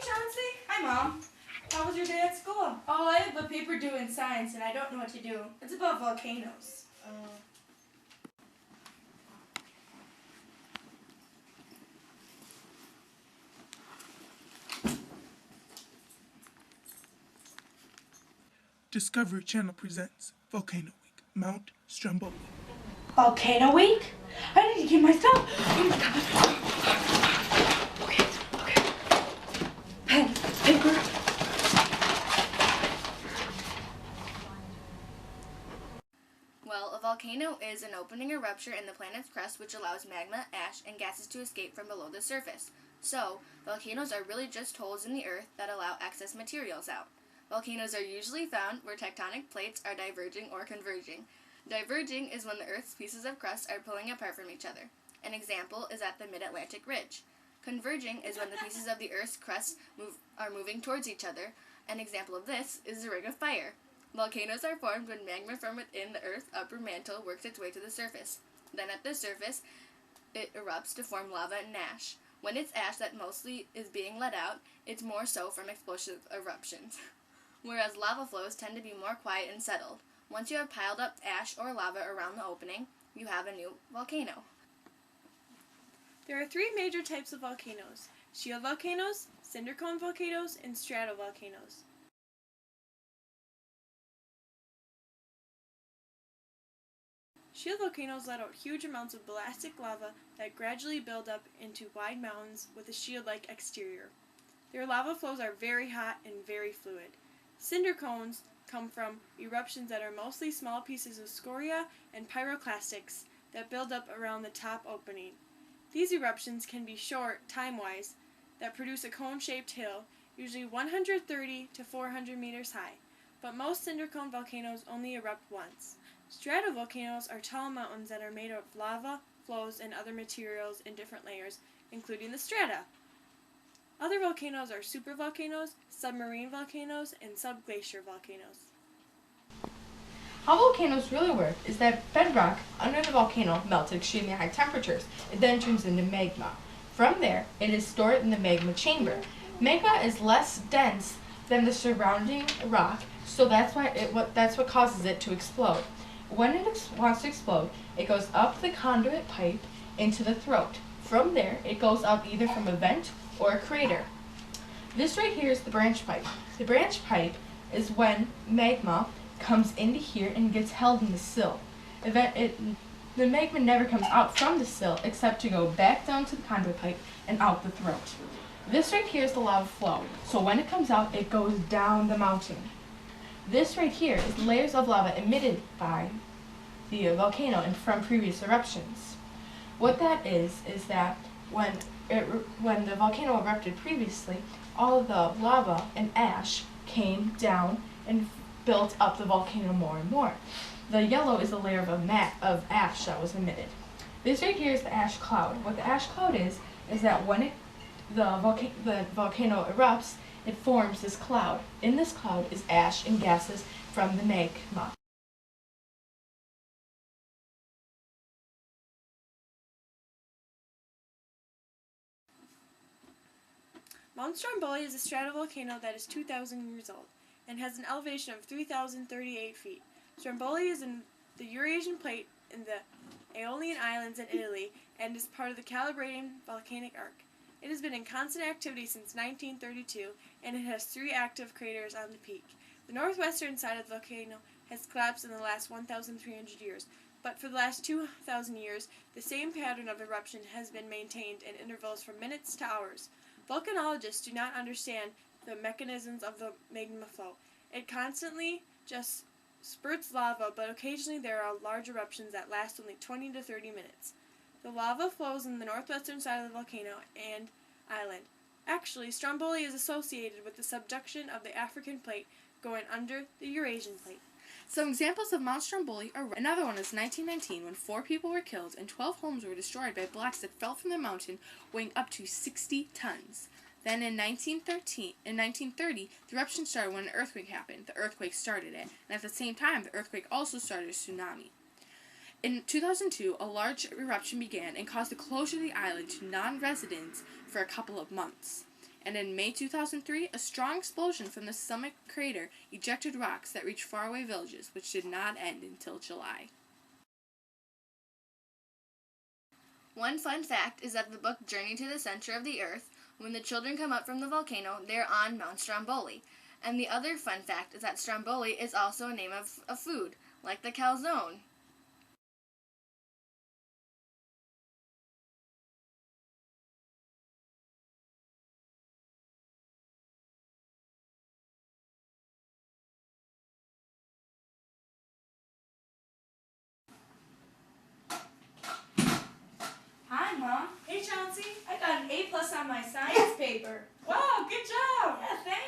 Chauncey. Hi, Mom. How was your day at school? Oh, I have a paper due in science, and I don't know what to do. It's about volcanoes. Discovery Channel presents Volcano Week, Mount Stromboli. Volcano Week? I need to get myself. Oh my God. Okay. Pen, paper. Well, a volcano is an opening or rupture in the planet's crust which allows magma, ash, and gases to escape from below the surface. So, volcanoes are really just holes in the earth that allow excess materials out. Volcanoes are usually found where tectonic plates are diverging or converging. Diverging is when the Earth's pieces of crust are pulling apart from each other. An example is at the Mid-Atlantic Ridge. Converging is when the pieces of the Earth's crust are moving towards each other. An example of this is the Ring of Fire. Volcanoes are formed when magma from within the Earth's upper mantle works its way to the surface. Then at the surface, it erupts to form lava and ash. When it's ash that mostly is being let out, it's more so from explosive eruptions. Whereas lava flows tend to be more quiet and settled. Once you have piled up ash or lava around the opening, you have a new volcano. There are three major types of volcanoes: shield volcanoes, cinder cone volcanoes, and stratovolcanoes. Shield volcanoes let out huge amounts of ballastic lava that gradually build up into wide mountains with a shield-like exterior. Their lava flows are very hot and very fluid. Cinder cones come from eruptions that are mostly small pieces of scoria and pyroclastics that build up around the top opening. These eruptions can be short, time-wise, that produce a cone-shaped hill, usually 130 to 400 meters high, but most cinder cone volcanoes only erupt once. Stratovolcanoes are tall mountains that are made of lava, flows, and other materials in different layers, including the strata. Other volcanoes are supervolcanoes, submarine volcanoes, and subglacier volcanoes. How volcanoes really work is that bedrock under the volcano melts at extremely high temperatures. It then turns into magma. From there, it is stored in the magma chamber. Magma is less dense than the surrounding rock, so that's what causes it to explode. When it wants to explode, it goes up the conduit pipe into the throat. From there, it goes up either from a vent or a crater. This right here is the branch pipe. The branch pipe is when magma comes into here and gets held in the sill. The magma never comes out from the sill except to go back down to the conduit pipe and out the throat. This right here is the lava flow. So when it comes out, it goes down the mountain. This right here is layers of lava emitted by the volcano and from previous eruptions. What that is that when the volcano erupted previously, all of the lava and ash came down and built up the volcano more and more. The yellow is a layer of ash that was emitted. This right here is the ash cloud. What the ash cloud is that when the volcano erupts, it forms this cloud. In this cloud is ash and gases from the magma. Mount Stromboli is a stratovolcano that is 2,000 years old and has an elevation of 3,038 feet. Stromboli is in the Eurasian plate in the Aeolian Islands in Italy and is part of the Calabrian volcanic arc. It has been in constant activity since 1932, and it has 3 active craters on the peak. The northwestern side of the volcano has collapsed in the last 1,300 years, but for the last 2,000 years, the same pattern of eruption has been maintained in intervals from minutes to hours. Volcanologists do not understand the mechanisms of the magma flow. It constantly just spurts lava, but occasionally there are large eruptions that last only 20 to 30 minutes. The lava flows in the northwestern side of the volcano and island. Actually, Stromboli is associated with the subduction of the African plate going under the Eurasian plate. Some examples of Mount Stromboli are another one is 1919 when 4 people were killed and 12 homes were destroyed by blocks that fell from the mountain weighing up to 60 tons. Then in 1930, the eruption started when an earthquake happened. The earthquake started it, and at the same time, the earthquake also started a tsunami. In 2002, a large eruption began and caused the closure of the island to non-residents for a couple of months. And in May 2003, a strong explosion from the summit crater ejected rocks that reached faraway villages, which did not end until July. One fun fact is that the book Journey to the Center of the Earth, when the children come up from the volcano, they're on Mount Stromboli. And the other fun fact is that Stromboli is also a name of a food, like the calzone. Hi, Mom. Hey, Chauncey. I got an A+ on my science paper. Wow, good job. Yeah, thanks.